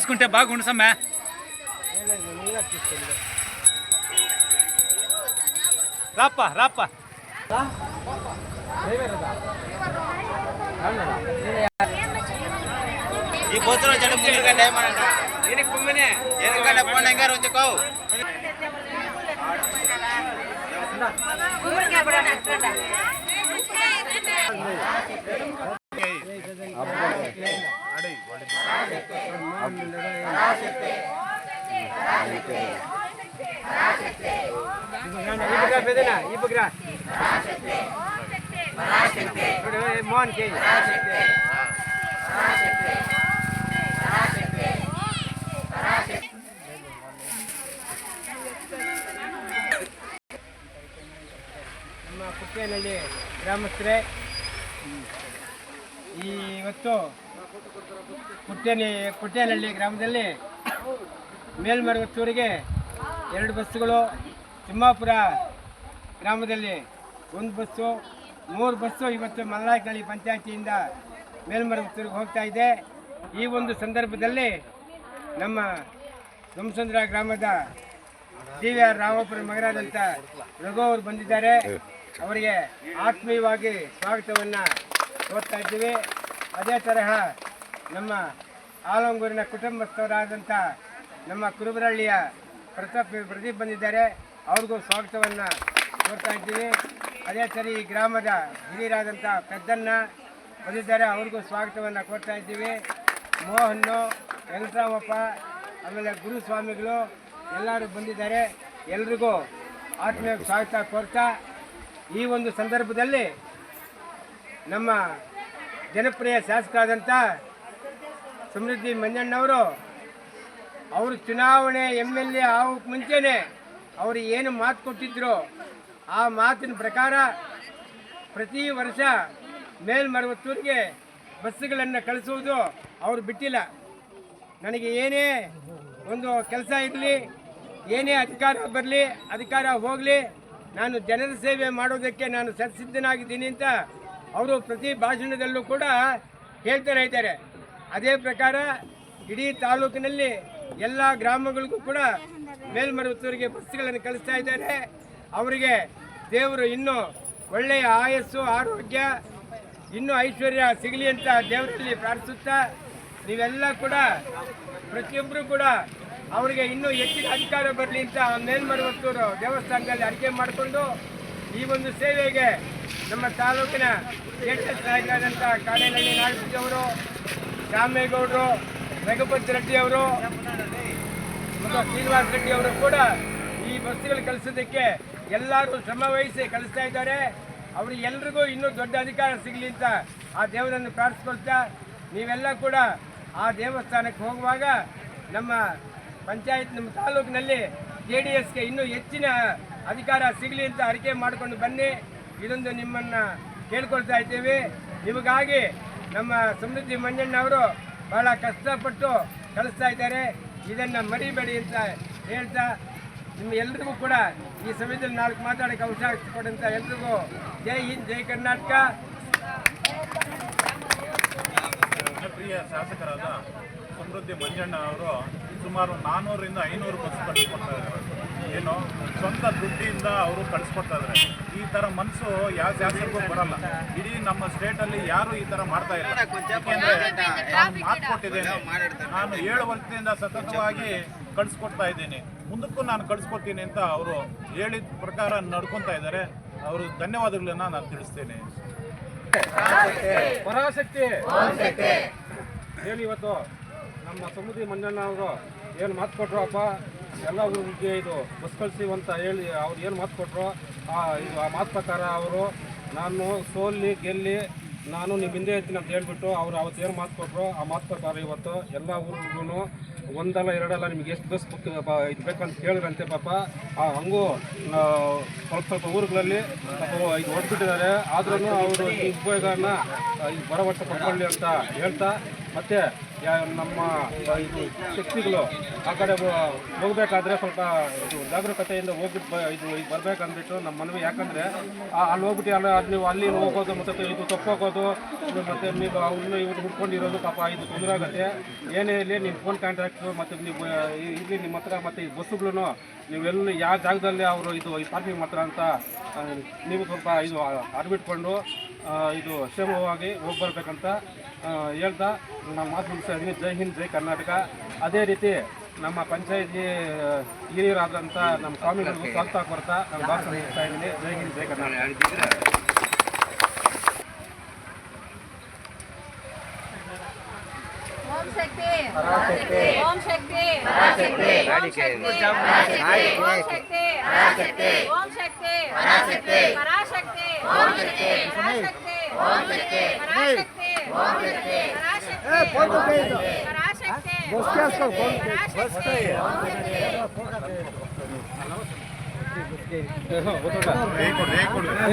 తీసుకుంటే బాగుండు సమ్మె. రాప్ప రాప్ప ಈ ಬೋತ್ರ ಜನ ಮುಂದಗಡೆ ಮಾಡಂತ ಏನಕ್ಕೆ ಕುಮ್ಮನೆ ಏನಕಡೆ ಪೋಣಂಗ ರುಂಜಕೋ ಈ ಬಗ್ರ ಮೋಹನ್ ಕೆ ನಮ್ಮ ಕುಟ್ಟೇನಹಳ್ಳಿ ಗ್ರಾಮಸ್ಥರೇ, ಇವತ್ತು ಕುಟ್ಟೇನಹಳ್ಳಿ ಗ್ರಾಮದಲ್ಲಿ ಮೇಲ್ಮರವತ್ತೂರಿಗೆ 2 ಬಸ್ಸುಗಳು, ತಿಮ್ಮಾಪುರ ಗ್ರಾಮದಲ್ಲಿ 1 ಬಸ್ಸು, 3 ಬಸ್ಸು ಇವತ್ತು ಮಲ್ಲಾಯ್ಕನಹಳ್ಳಿ ಪಂಚಾಯತಿಯಿಂದ ಮೇಲ್ಮರವತ್ತೂರಿಗೆ ಹೋಗ್ತಾ ಇದೆ. ಈ ಒಂದು ಸಂದರ್ಭದಲ್ಲಿ ನಮ್ಮ ಸೋಮಸುಂದ್ರ ಗ್ರಾಮದ DVR ರಾವಪುರ ಮಗರಾದಂಥ ರಘು ಅವರು ಬಂದಿದ್ದಾರೆ. ಅವರಿಗೆ ಆತ್ಮೀಯವಾಗಿ ಸ್ವಾಗತವನ್ನು ಕೋರ್ತಾ ಇದ್ದೀವಿ. ಅದೇ ತರಹ ನಮ್ಮ ಆಲಂಗೂರಿನ ಕುಟುಂಬಸ್ಥರಾದಂಥ ನಮ್ಮ ಕುರುಬರಹಳ್ಳಿಯ ಪ್ರದೀಪ್ ಬಂದಿದ್ದಾರೆ. ಅವ್ರಿಗೂ ಸ್ವಾಗತವನ್ನು ಕೋರ್ತಾ ಇದ್ದೀವಿ. ಅದೇ ಸರಿ ಈ ಗ್ರಾಮದ ಹಿರಿಯರಾದಂಥ ಪೆದ್ದಣ್ಣ ಬಂದಿದ್ದಾರೆ, ಅವ್ರಿಗೂ ಸ್ವಾಗತವನ್ನು ಕೋರ್ತಾ ಇದ್ದೀವಿ. ಮೋಹನ್ನು, ವೆಂಕಟರಾಮಪ್ಪ, ಆಮೇಲೆ ಗುರುಸ್ವಾಮಿಗಳು ಎಲ್ಲರೂ ಬಂದಿದ್ದಾರೆ. ಎಲ್ರಿಗೂ ಆತ್ಮೀಯ ಸ್ವಾಗತ ಕೋರ್ತಾ, ಈ ಒಂದು ಸಂದರ್ಭದಲ್ಲಿ ನಮ್ಮ ಜನಪ್ರಿಯ ಶಾಸಕರಾದಂಥ ಸಮೃದ್ಧಿ ಮಂಜಣ್ಣವರು ಅವರು ಚುನಾವಣೆ MLA ಆಗೋಕ್ಕೆ ಮುಂಚೆನೇ ಅವರು ಏನು ಮಾತು ಕೊಟ್ಟಿದ್ರು ಆ ಮಾತಿನ ಪ್ರಕಾರ ಪ್ರತಿ ವರ್ಷ ಮೇಲ್ಮರವತ್ತೂರಿಗೆ ಬಸ್ಸುಗಳನ್ನು ಕಳಿಸುವುದು ಅವರು ಬಿಟ್ಟಿಲ್ಲ. ನನಗೆ ಏನೇ ಒಂದು ಕೆಲಸ ಇರಲಿ, ಏನೇ ಅಧಿಕಾರ ಬರಲಿ, ಅಧಿಕಾರ ಹೋಗಲಿ, ನಾನು ಜನರ ಸೇವೆ ಮಾಡೋದಕ್ಕೆ ನಾನು ಸಿದ್ಧನಾಗಿದ್ದೀನಿ ಅಂತ ಅವರು ಪ್ರತಿ ಭಾಷಣದಲ್ಲೂ ಕೂಡ ಹೇಳ್ತಾನೆ ಇದ್ದಾರೆ. ಅದೇ ಪ್ರಕಾರ ಇಡೀ ತಾಲೂಕಿನಲ್ಲಿ ಎಲ್ಲ ಗ್ರಾಮಗಳಿಗೂ ಕೂಡ ಮೇಲ್ಮರವತ್ತೂರಿಗೆ ಬಸ್ಸುಗಳನ್ನು ಕಳಿಸ್ತಾ ಇದ್ದಾರೆ. ಅವರಿಗೆ ದೇವರು ಇನ್ನೂ ಒಳ್ಳೆಯ ಆಯಸ್ಸು, ಆರೋಗ್ಯ, ಇನ್ನೂ ಐಶ್ವರ್ಯ ಸಿಗಲಿ ಅಂತ ದೇವರಲ್ಲಿ ಪ್ರಾರ್ಥಿಸುತ್ತಾ, ನೀವೆಲ್ಲ ಕೂಡ ಪ್ರತಿಯೊಬ್ಬರು ಕೂಡ ಅವರಿಗೆ ಇನ್ನೂ ಹೆಚ್ಚಿನ ಅಧಿಕಾರ ಬರಲಿ ಅಂತ ಮೇಲ್ಮರವತ್ತೂರು ದೇವಸ್ಥಾನದಲ್ಲಿ ಅರಿಕೆ ಮಾಡಿಕೊಂಡು ಈ ಒಂದು ಸೇವೆಗೆ ನಮ್ಮ ತಾಲೂಕಿನ ಜೆಡಿಎಸ್ ನಾಯಕರಾದಂಥ ಕಾಡೇನಹಳ್ಳಿ ನಾಗರಾಜ್ ಅವರು, ರಾಮೇಗೌಡರು, ರಘುಪತಿ ರೆಡ್ಡಿ ಅವರು ಮತ್ತು ಶ್ರೀನಿವಾಸ ರೆಡ್ಡಿ ಅವರು ಕೂಡ ಈ ಬಸ್ಸುಗಳು ಕಳಿಸೋದಕ್ಕೆ ಎಲ್ಲರೂ ಶ್ರಮ ವಹಿಸಿ ಕಳಿಸ್ತಾ ಇದ್ದಾರೆ. ಅವರಿಗೆಲ್ರಿಗೂ ಇನ್ನೂ ದೊಡ್ಡ ಅಧಿಕಾರ ಸಿಗಲಿ ಅಂತ ಆ ದೇವರನ್ನು ಪ್ರಾರ್ಥಿಸ್ಕೊಳ್ತಾ, ನೀವೆಲ್ಲ ಕೂಡ ಆ ದೇವಸ್ಥಾನಕ್ಕೆ ಹೋಗುವಾಗ ನಮ್ಮ ಪಂಚಾಯತ್, ನಮ್ಮ ತಾಲೂಕಿನಲ್ಲಿ JDSಗೆ ಇನ್ನೂ ಹೆಚ್ಚಿನ ಅಧಿಕಾರ ಸಿಗಲಿ ಅಂತ ಅರಿಕೆ ಮಾಡಿಕೊಂಡು ಬನ್ನಿ. ಇದೊಂದು ನಿಮ್ಮನ್ನು ಕೇಳ್ಕೊಳ್ತಾ ಇದ್ದೇವೆ. ನಿಮಗಾಗಿ ನಮ್ಮ ಸಮೃದ್ಧಿ ಮಂಜಣ್ಣ ಅವರು ಬಹಳ ಕಷ್ಟಪಟ್ಟು ಕಳಿಸ್ತಾ ಇದ್ದಾರೆ. ಇದನ್ನು ಮರಿಬೇಡಿ ಅಂತ ಹೇಳ್ತಾ, ನಿಮ್ಮ ಎಲ್ರಿಗೂ ಕೂಡ ಈ ಸಮಯದಲ್ಲಿ 4 ಮಾತಾಡೋಕ್ಕೆ ಅವಕಾಶ ಕೊಡಂತ ಎಲ್ರಿಗೂ ಜೈ ಹಿಂದ್, ಜೈ ಕರ್ನಾಟಕ. ಜನಪ್ರಿಯ ಶಾಸಕರಾದ ಸಮೃದ್ಧಿ ಮಂಜಣ್ಣ ಅವರು ಸುಮಾರು 400ರಿಂದ 500 ಬಸ್ ಕಳಿಸ್ಕೊಡ್ತಾ ಇದ್ದಾರೆ. ಏನು ಸ್ವಂತ ದುಡ್ಡಿಂದ ಅವರು ಕಳಿಸ್ಕೊಡ್ತಾ ಇದ್ದಾರೆ. ಈ ಥರ ಮನಸ್ಸು ಯಾವ ಶಾಸಕರಿಗೂ ಬರಲ್ಲ. ಇಡೀ ನಮ್ಮ ಸ್ಟೇಟಲ್ಲಿ ಯಾರು ಈ ಥರ ಮಾಡ್ತಾ ಇಲ್ಲ. ಯಾಕೆಂದರೆ ನಾನು ಮಾತು ಕೊಟ್ಟಿದ್ದೇನೆ, ನಾನು 7 ವರ್ಷದಿಂದ ಸತತವಾಗಿ ಕಳಿಸ್ಕೊಡ್ತಾ ಇದ್ದೀನಿ, ಮುಂದಕ್ಕೂ ನಾನು ಕಳಿಸ್ಕೊಡ್ತೀನಿ ಅಂತ ಅವರು ಹೇಳಿದ ಪ್ರಕಾರ ನಡ್ಕೊತಾ ಇದ್ದಾರೆ. ಅವರು ಧನ್ಯವಾದಗಳನ್ನ ನಾನು ತಿಳಿಸ್ತೇನೆ. ಪರಾಶಕ್ತಿ ಹೇಳಿ, ಇವತ್ತು ನಮ್ಮ ಸಮೃದ್ಧಿ ಮಂಜಣ್ಣ ಅವರು ಏನು ಮಾತು ಕೊಟ್ಟರು, ಅಪ್ಪ ಎಲ್ಲ ಊರಿಗೆ ಇದು ಬಸ್ ಕಳಿಸ್ತೀವಿ ಅಂತ ಹೇಳಿ ಅವ್ರು ಏನು ಮಾತು ಕೊಟ್ಟರು, ಆ ಮಾತು ಪ್ರಕಾರ ಅವರು ನಾನು ಸೋಲ್ಲಿ ಗೆಲ್ಲಿ ನಾನು ನಿಮ್ಮ ಹಿಂದೆ ಇರ್ತೀನಿ ಅಂತ ಹೇಳ್ಬಿಟ್ಟು ಅವ್ರು ಅವತ್ತು ಏನು ಮಾತು ಕೊಟ್ಟರು ಆ ಮಾತು ಪ್ರಕಾರ ಇವತ್ತು ಎಲ್ಲ ಊರಿಗೂ ಒಂದಲ್ಲ ಎರಡಲ್ಲ ನಿಮ್ಗೆ ಎಷ್ಟು ಬಸ್ ಬುಕ್ ಇದು ಬೇಕಂತ ಕೇಳಿದ್ರಂತೆ. ಪಾಪ ಹಂಗೂ ಸ್ವಲ್ಪ ಊರುಗಳಲ್ಲಿ ಇದು ಹೊಡೆದ್ಬಿಟ್ಟಿದ್ದಾರೆ. ಆದ್ರೂ ಅವರು ಈ ಉಪಯೋಗನ ಬರೋ ವರ್ಷ ಪಡ್ಕೊಳ್ಳಿ ಅಂತ ಹೇಳ್ತಾ ಮತ್ತು ನಮ್ಮ ಇದು ಶಕ್ತಿಗಳು ಆ ಕಡೆ ಹೋಗ್ಬೇಕಾದ್ರೆ ಸ್ವಲ್ಪ ಇದು ಜಾಗರೂಕತೆಯಿಂದ ಹೋಗ್ಬಿಟ್ಟು ಇದು ಬರ್ಬೇಕಂದ್ಬಿಟ್ಟು ನಮ್ಮ ಮನವಿ. ಯಾಕಂದರೆ ಅಲ್ಲಿ ಹೋಗ್ಬಿಟ್ಟು ನೀವು ಅಲ್ಲಿ ಹೋಗೋದು ಮತ್ತು ಇದು ತಪ್ಪೋಗೋದು ಮತ್ತು ನೀವು ಅವ್ರನ್ನ ಇವ್ರು ಹುಡ್ಕೊಂಡಿರೋದು ಪಾಪ ಇದು ತೊಂದರೆ ಆಗುತ್ತೆ. ಏನೇ ಇರಲಿ ನಿಮ್ಮ ಫೋನ್ ಕಾಂಟ್ಯಾಕ್ಟು ಮತ್ತು ನೀವು ಇಲ್ಲಿ ನಿಮ್ಮ ಹತ್ರ ಮತ್ತು ಈ ಬಸ್ಸುಗಳು ನೀವೆಲ್ಲ ಯಾವ ಜಾಗದಲ್ಲಿ ಅವರು ಇದು ಪಾರ್ಕಿಂಗ್ ಮಾತ್ರ ಅಂತ ನೀವು ಸ್ವಲ್ಪ ಇದು ಅರ್ಬಿಟ್ಕೊಂಡು ಇದು ಕ್ಷೇಮವಾಗಿ ಹೋಗ್ಬರ್ಬೇಕಂತ ಹೇಳ್ತಾ ನಮ್ಮ ಮಾತು ಮುಗಿಸ್ತಾ ಇದ್ದೀನಿ. ಜೈ ಹಿಂದ್, ಜೈ ಕರ್ನಾಟಕ. ಅದೇ ರೀತಿ ನಮ್ಮ ಪಂಚಾಯತಿ ಹಿರಿಯರಾದಂಥ ನಮ್ಮ ಸ್ವಾಮಿಗಳಿಗೂ ಸ್ವಾಗತ ಕೊಡ್ತಾ ನಾನು ಭಾಷಣ ಮುಗಿಸ್ತಾ ಇದ್ದೀನಿ. ಜೈ ಹಿಂದ್, ಜೈ ಕರ್ನಾಟಕ. ಓಂ ಶಕ್ತಿ ಓಂ ಶಕ್ತಿ ಓಂ ಶಕ್ತಿ ಓಂ ಶಕ್ತಿ ಓಂ ಶಕ್ತಿ ಪರಾಶಕ್ತಿ ಓಂ ಶಕ್ತಿ ಪರಾಶಕ್ತಿ ಓಂ ಶಕ್ತಿ ಪರಾಶಕ್ತಿ ಓಂ ಶಕ್ತಿ ಪರಾಶಕ್ತಿ ರೇಕೊಡು